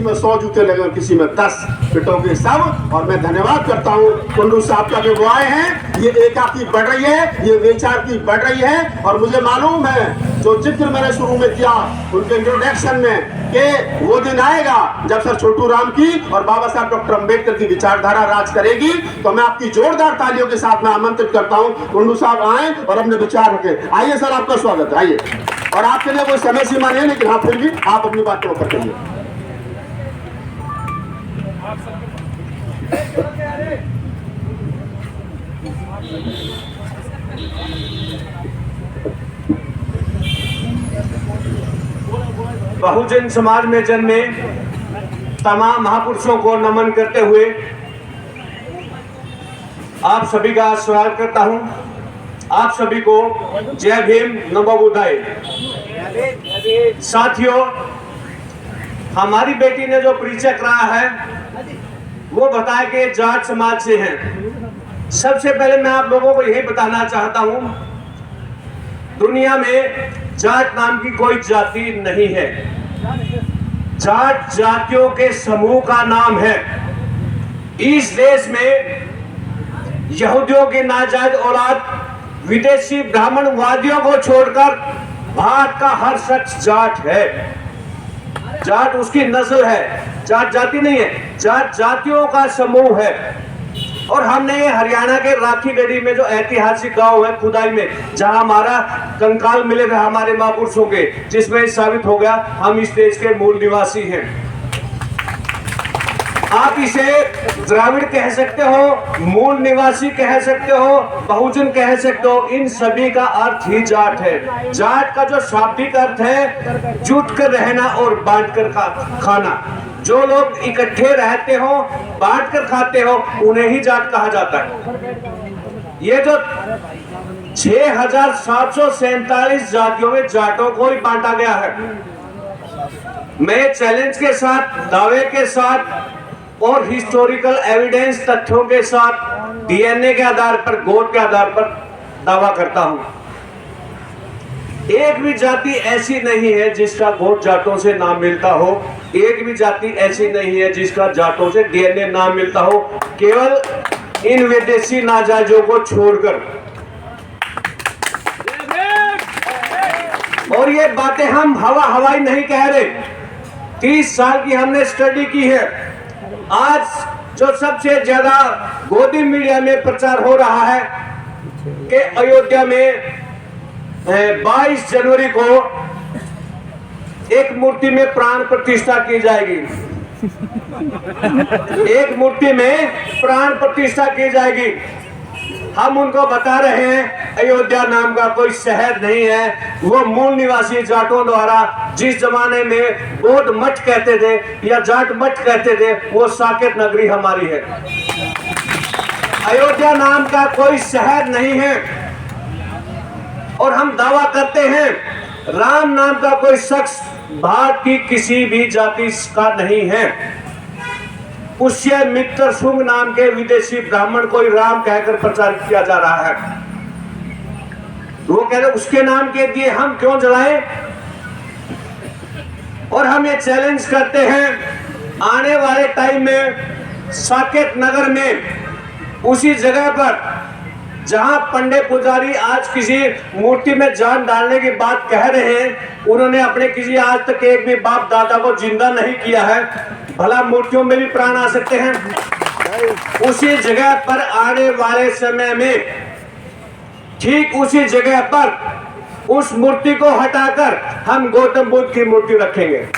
किसी में 100 जूते लगे और किसी में 10 पिटोगे सब। और मैं धन्यवाद करता हूँ कुंडू साहब का, जो वो आए हैं, ये एकाकी बढ़ रही है, ये विचार की बढ़ रही है। और मुझे मालूम है जो जिक्र मैंने शुरू में किया उनके इंट्रोडक्शन में, कि वो दिन आएगा जब सर छोटू राम की और बाबा साहब डॉक्टर अम्बेडकर की विचारधारा राज करेगी। तो मैं आपकी जोरदार तालियों के साथ मैं आमंत्रित करता हूँ कुंडू साहब आए और अपने विचार रखें। आइए सर, आपका स्वागत है, आइए। और आपके लिए कोई समय सीमा नहीं है, लेकिन हाँ फिर भी आप अपनी बात को कर करिए। बहुजन समाज में जन्मे तमाम महापुरुषों को नमन करते हुए आप सभी का स्वागत करता हूं। आप सभी को जय भीम, नमो बुद्धाय। साथियों, हमारी बेटी ने जो परिचय कराया है वो बताया कि जाट समाज से हैं। सबसे पहले मैं आप लोगों को यही बताना चाहता हूं, दुनिया में जाट नाम की कोई जाति नहीं है। जाट जातियों के समूह का नाम है। इस देश में यहूदियों की नाजायज औलाद, विदेशी ब्राह्मणवादियों को छोड़कर भारत का हर शख्स जाट है। जाट उसकी नस्ल है, जाट जाति नहीं है, जाट जातियों का समूह है। और हमने ये हरियाणा के राखी गढ़ी में जो ऐतिहासिक गांव है खुदाई में, जहां हमारा कंकाल मिले थे हमारे महापुरुषों के, जिसमें साबित हो गया हम इस देश के मूल निवासी हैं। आप इसे द्राविड़ कह सकते हो, मूल निवासी कह सकते हो, बहुजन कह सकते हो, इन सभी का अर्थ ही जाट है। जाट का जो शाब्दिक अर्थ है जुट कर रहना और बांट कर खाना। जो लोग इकट्ठे रहते हो, बांट कर खाते हो, उन्हें ही जाट कहा जाता है। ये जो 6747 जातियों में जाटों को ही बांटा गया है। मैं चैलेंज के साथ, दावे के साथ और हिस्टोरिकल एविडेंस तथ्यों के साथ डीएनए के आधार पर, गोद के आधार पर दावा करता हूं, एक भी जाति ऐसी नहीं है जिसका गोद जाटों से ना मिलता हो। एक भी जाति ऐसी नहीं है जिसका जाटों से डीएनए ना मिलता हो, केवल इन विदेशी नाजायजों को छोड़कर। और ये बातें हम हवाई नहीं कह रहे, 30 साल की हमने स्टडी की है। आज जो सबसे ज्यादा गोदी मीडिया में प्रचार हो रहा है कि अयोध्या में 22 जनवरी को एक मूर्ति में प्राण प्रतिष्ठा की जाएगी। एक मूर्ति में प्राण प्रतिष्ठा की जाएगी। हम उनको बता रहे हैं अयोध्या नाम का कोई शहर नहीं है, वो मूल निवासी जाटों द्वारा, जिस जमाने में बौद्ध मठ कहते थे या जाट मठ कहते थे, वो साकेत नगरी हमारी है। अयोध्या नाम का कोई शहर नहीं है। और हम दावा करते हैं राम नाम का कोई शख्स भारत की किसी भी जाति का नहीं है। पुष्य मित्र शुंग नाम के विदेशी ब्राह्मण को राम कहकर प्रचार किया जा रहा है। वो कह रहे उसके नाम के दिए हम क्यों जलाएं। और हम ये चैलेंज करते हैं आने वाले टाइम में साकेत नगर में, उसी जगह पर जहां पंडे पुजारी आज किसी मूर्ति में जान डालने की बात कह रहे हैं, उन्होंने अपने किसी आज तक एक भी बाप दादा को जिंदा नहीं किया है। भला मूर्तियों में भी प्राण आ सकते हैं। उसी जगह पर आने वाले समय में, ठीक उसी जगह पर उस मूर्ति को हटाकर हम गौतम बुद्ध की मूर्ति रखेंगे।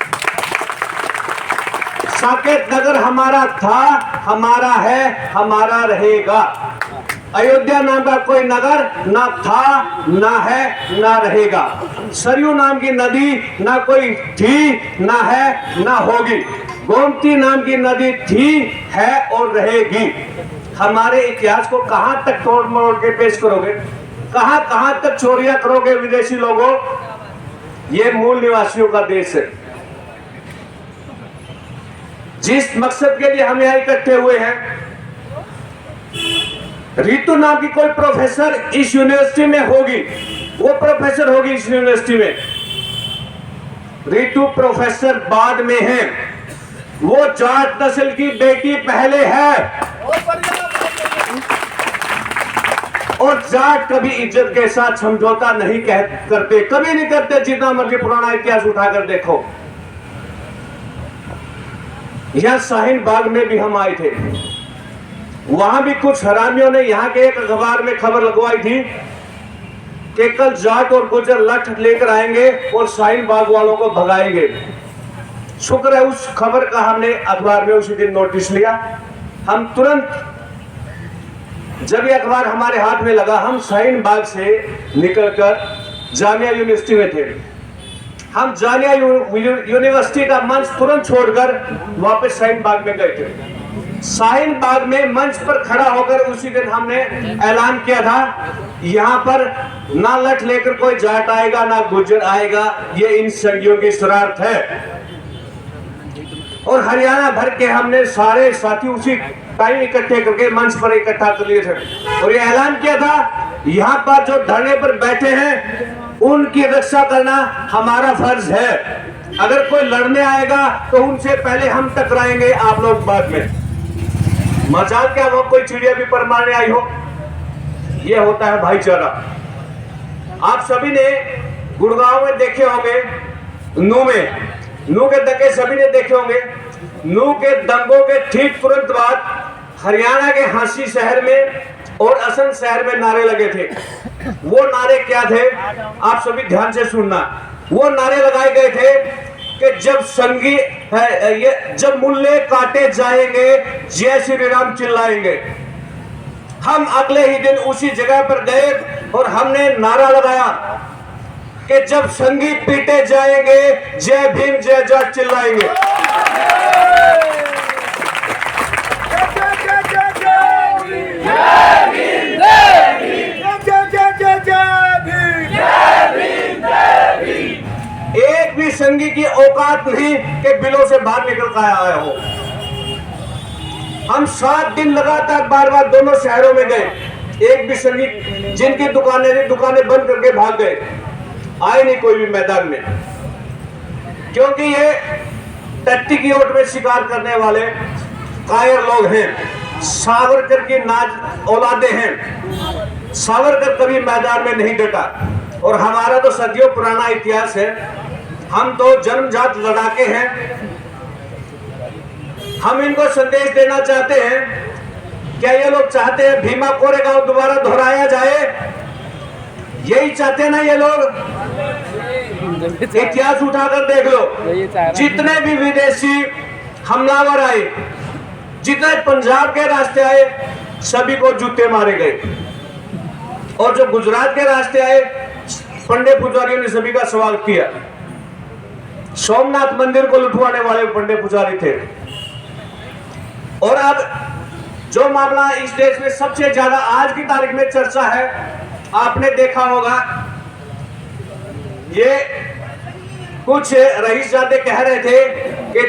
साकेत नगर हमारा था, हमारा है, हमारा रहेगा। अयोध्या नाम का कोई नगर ना था, ना है, ना रहेगा। सरयू नाम की नदी ना कोई थी, ना है, ना होगी। गोमती नाम की नदी थी, है और रहेगी। हमारे इतिहास को कहां तक तोड़ मरोड़ के पेश करोगे, कहां तक चोरियां करोगे विदेशी लोगों। ये मूल निवासियों का देश है। जिस मकसद के लिए हम यहाँ इकट्ठे हुए हैं, रितु नाम की कोई प्रोफेसर इस यूनिवर्सिटी में होगी, वो प्रोफेसर होगी इस यूनिवर्सिटी में। रितु प्रोफेसर बाद में है, वो जाट नस्ल की बेटी पहले है। और जाट कभी इज्जत के साथ समझौता नहीं करते, कभी नहीं करते, जितना मर्जी पुराना इतिहास उठाकर देखो। यहां शाहीन बाग में भी हम आए थे, वहां भी कुछ हरामियों ने यहाँ के एक अखबार में खबर लगवाई थी कि कल जाट और गुजर लठ लेकर आएंगे और शाहीन बाग वालों को भगाएंगे। शुक्र है उस खबर का हमने अखबार में उसी दिन नोटिस लिया। हम तुरंत, जब ये अखबार हमारे हाथ में लगा, हम शाहीन बाग से निकलकर जामिया यूनिवर्सिटी में थे। हम जामिया यूनिवर्सिटी का मंच तुरंत छोड़कर वापस शाहीन बाग में गए थे। शाहीन बाग में मंच पर खड़ा होकर उसी दिन हमने ऐलान किया था, यहाँ पर ना लठ लेकर कोई जाट आएगा ना गुज्जर आएगा, ये इन संगियों की शरारत है। और हरियाणा भर के हमने सारे साथी उसी टाइम इकट्ठे करके मंच पर इकट्ठा कर लिए थे और ये ऐलान किया था, यहाँ पर जो धरने पर बैठे हैं उनकी रक्षा करना हमारा फर्ज है। अगर कोई लड़ने आएगा तो उनसे पहले हम टकराएंगे, आप लोग बाद में। मजाल क्या वो कोई चिड़िया भी पर मारने आई हो, ये होता है भाईचारा। आप सभी ने गुड़गांव में देखे होंगे, नू के दंगे सभी ने देखे होंगे। नू के दंगों के ठीक तुरंत बाद हरियाणा के हांसी शहर में और असम शहर में नारे लगे थे। वो नारे क्या थे, आप सभी ध्यान से सुनना। वो नारे लगाए गए थे कि जब संगी है ये, जब मुल्ले काटे जाएंगे जय श्री राम चिल्लाएंगे। हम अगले ही दिन उसी जगह पर गए और हमने नारा लगाया कि जब संगी पीटे जाएंगे जय भीम जय जाट चिल्लाएंगे। एक भी संगी की औकात नहीं कि बिलों से बाहर निकल कर आया हो। हम 7 दिन लगातार बार बार दोनों शहरों में गए, एक भी संगी, जिनकी दुकानें बंद करके भाग गए, आए नहीं कोई भी मैदान में, क्योंकि ये टट्टी की ओट में शिकार करने वाले कायर लोग हैं। सावरकर की नाज औलादे हैं। सावरकर कभी मैदान में नहीं डटा और हमारा तो सदियों पुराना इतिहास है। हम तो जन्मजात लड़ाके हैं। हम इनको संदेश देना चाहते हैं, क्या ये लोग चाहते हैं भीमा कोरेगांव दोबारा दोहराया जाए? यही चाहते हैं ना ये लोग? इतिहास उठाकर देख लो, जितने भी विदेशी हमलावर आए, जितने पंजाब के रास्ते आए, सभी को जूते मारे गए। और जो गुजरात के रास्ते आए, पंडे पुजारियों ने सभी का स्वागत किया। सोमनाथ मंदिर को लुटवाने वाले पंडे पुजारी थे। और अब जो मामला इस देश में सबसे ज्यादा आज की तारीख में चर्चा है, आपने देखा होगा, ये कुछ रईसजादे कह रहे थे कि